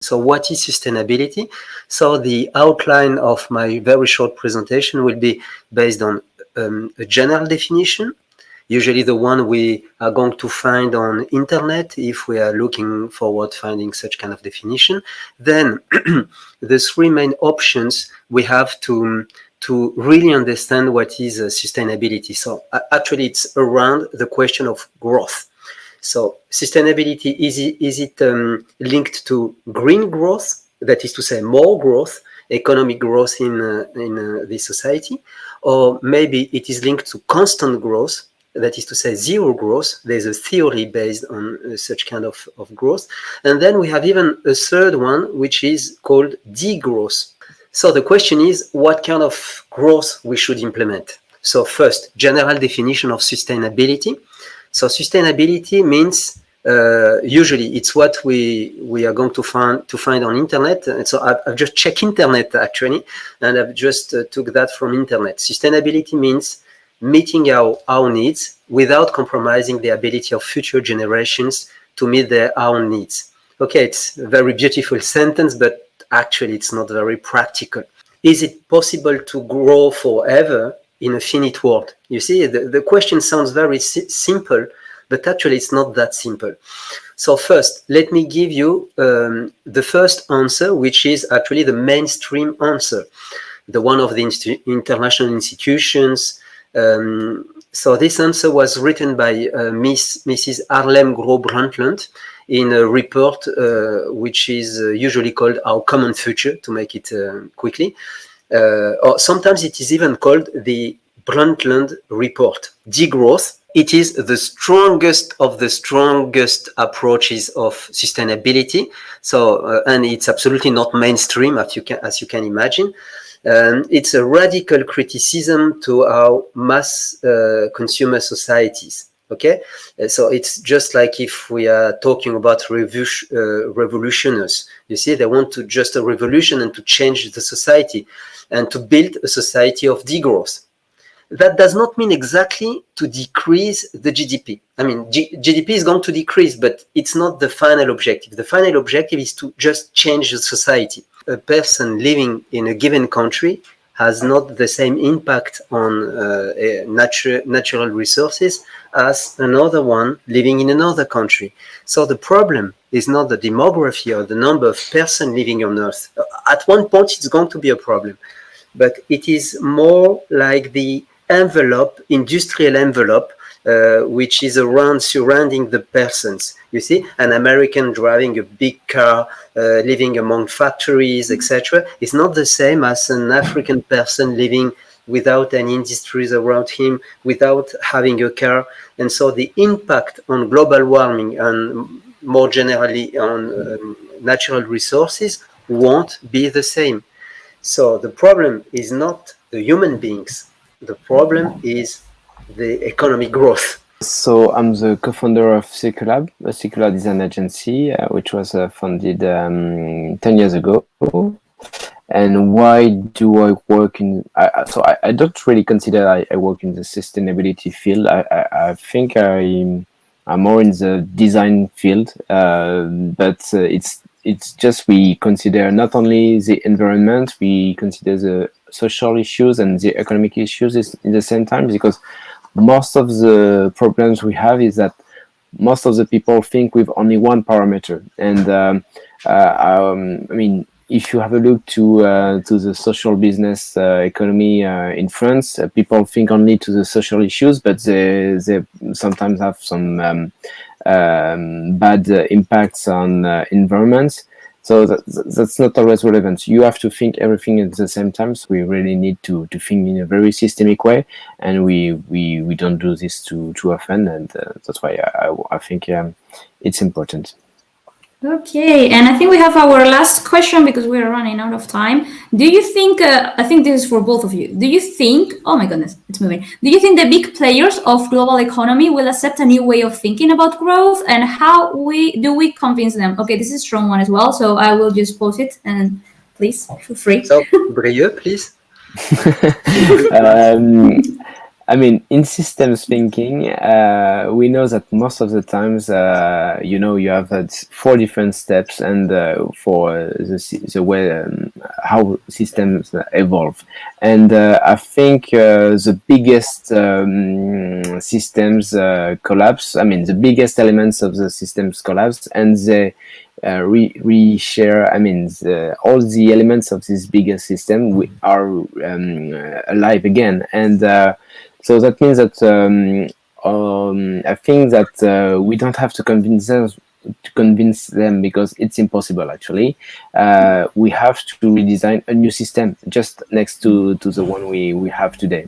So what is sustainability? So the outline of my very short presentation will be based on a general definition, usually the one we are going to find on internet if we are looking forward finding such kind of definition. Then the three main options we have to really understand what is sustainability. So actually it's around the question of growth. So sustainability, is it linked to green growth, that is to say more growth, economic growth in the society, or maybe it is linked to constant growth, that is to say zero growth. There's a theory based on such kind of growth. And then we have even a third one, which is called degrowth. So the question is what kind of growth we should implement. So first, general definition of sustainability. So sustainability means usually it's what we are going to find on internet. And so I've just checked internet actually, and I've just took that from internet. Sustainability means meeting our needs without compromising the ability of future generations to meet their own needs. Okay, it's a very beautiful sentence, but actually it's not very practical. Is it possible to grow forever in a finite world? You see, the question sounds very simple, but actually it's not that simple. So first, let me give you the first answer, which is actually the mainstream answer, the one of the international institutions. So this answer was written by Mrs. Harlem Gros-Brundtland in a report which is usually called Our Common Future, to make it quickly. Or sometimes it is even called the Brundtland Report. Degrowth, it is the strongest of the strongest approaches of sustainability. So, and it's absolutely not mainstream, as you can imagine. It's a radical criticism to our mass consumer societies. Okay, so it's just like if we are talking about revolutionaries. You see, they want to just a revolution and to change the society and to build a society of degrowth. That does not mean exactly to decrease the GDP. I mean, GDP is going to decrease, but it's not the final objective. The final objective is to just change the society. A person living in a given country has not the same impact on natural resources as another one living in another country. So the problem is not the demography or the number of persons living on Earth. At one point, it's going to be a problem, but it is more like the envelope, industrial envelope, which is surrounding the persons. You see, an American driving a big car, living among factories, etc., is not the same as an African person living without any industries around him, without having a car. And so the impact on global warming and more generally on natural resources won't be the same. So the problem is not the human beings. The problem is the economic growth. So I'm the co-founder of Circulab. Circulab is an agency which was founded 10 years ago. And why do I work in? So I don't really consider I work in the sustainability field. I think I'm more in the design field, but it's just we consider not only the environment, we consider the social issues and the economic issues in the same time, because most of the problems we have is that most of the people think with only one parameter. And I mean, if you have a look to the social business economy in France, people think only to the social issues, but they sometimes have some bad impacts on environments. So that's not always relevant. You have to think everything at the same time. So we really need to think in a very systemic way, and we don't do this too often, and that's why I think it's important. Okay, and I think we have our last question because we are running out of time. Do you think, I think this is for both of you, do you think, oh my goodness, it's moving. Do you think the big players of global economy will accept a new way of thinking about growth, and how do we convince them? Okay, this is a strong one as well, so I will just post it and please feel free. So, Brieux, please. I mean, in systems thinking, we know that most of the times, you have 4 different steps, and for the way how systems evolve. And I think the biggest systems collapse. I mean, the biggest elements of the systems collapse, and they reshare. I mean, all the elements of this bigger system are alive again, and so that means that I think that we don't have to convince them because it's impossible. Actually, we have to redesign a new system just next to the one we have today.